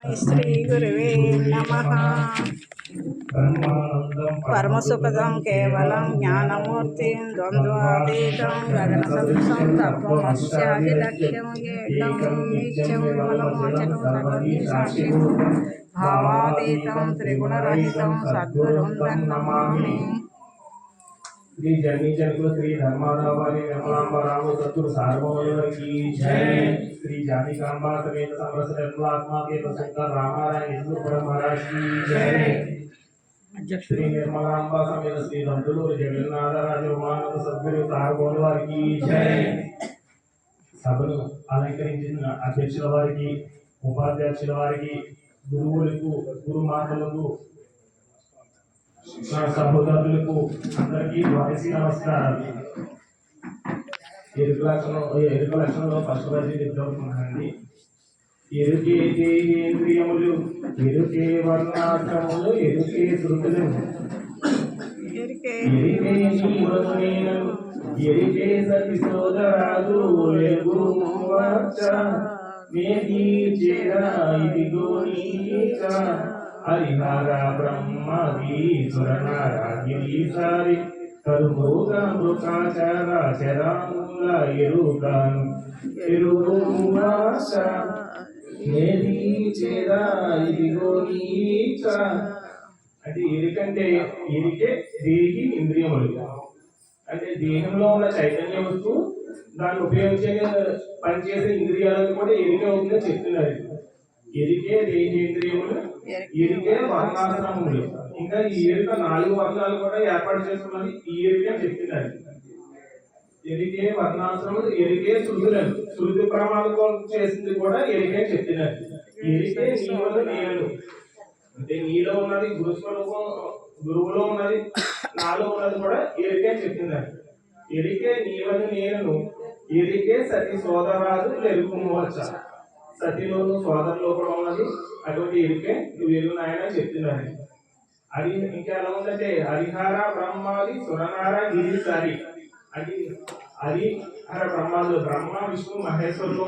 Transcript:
श्री गुरुवे नमः। परमसुखदं केवलं ज्ञानमूर्तिं द्वन्द्वातीतं गगनसदृशं तत्त्वमस्यादिलक्ष्यं येकं नित्यं विमलमचलं सर्वज्ञसाक्षिं भावातीतं त्रिगुणरहितं सद्गुरुं तं नमामि। श्री जनी चंद्र श्री धर्माराव वाली निर्मलांबराव सतुर सार्वभौम की जय। श्री जानिकांबा समेत समस्त निर्मलात्मा के प्रसंग रामारायण हिंदू परम महाराज की जय। श्री निर्मलांबा समेत श्री నందులూరి జగన్నాథ రాజమానవ సద్గురు సార్వభౌమ వారికి జయ। సభను అలంకరించిన అధ్యక్షుల వారికి, ఉపాధ్యక్షుల వారికి, గురువులకు, గురుమాతలకు, సహోదరులకు అందరికీ వాయిసి నమస్కారాలు। ఎరుక లక్షణంలో ఫస్ట్ రోజు చెప్తున్నానండి। ఎరుకే దేహేంద్రియములు, ఎరుకే వర్ణాశ్రములు, ఎరుకే శృతులు, ఎరికే నీవను నేను, ఎరికే సతి సోదరాదు ఎరుగు మూవచ్చ, మేది చేరా ఇదిగో నీక, హరిహర బ్రహ్మీశ్వరనారాగిరీసారి కరుమోగ మృకాచర చరాముల ఎరుగాను ఎరువాస, ఏది చేరా ఇదిగో నీక। అంటే ఎరికంటే ఎరికే దేహి ఇంద్రియములు, అంటే దేహంలో ఉన్న చైతన్య వస్తువు దాన్ని ఉపయోగించే పనిచేసే ఇంద్రియాలను కూడా ఎరికే అవుతుందని చెప్తున్నారు। ఎరికే దేహేంద్రియములు, ఎరికే వర్ణాశ్రమములు, ఇంకా ఈ ఎరుక 4 వర్ణాలు కూడా ఏర్పాటు చేసుకున్నది ఈ ఎరికే చెప్తున్నారు। ఎరికే వర్ణాశ్రములు, ఎరికే శృతులను, శృతి ప్రమాణం చేసింది కూడా ఎరికే చెప్తున్నారు। ఎరికే నీవను నేను, అంటే నీలో ఉన్నది గురుస్వరూపం, గురువులో ఉన్నది, నాలో ఉన్నది కూడా ఎరికే చెప్తున్నారు। ఎరికే నీవను నేను, ఎరికే సతి సోదరాదు ఎరుకుమోచ్చ, సతిలోను సోదరులో కూడా ఉన్నది అటువంటి ఎరికే నువ్వు ఎరుగు నాయన చెప్తున్నారు। అది ఇంకా ఎలా ఉందంటే హరిహర బ్రహ్మాది సురనార గిరిసారి, అది హరిహర బ్రహ్మాదులు, బ్రహ్మ విష్ణు మహేశ్వరులు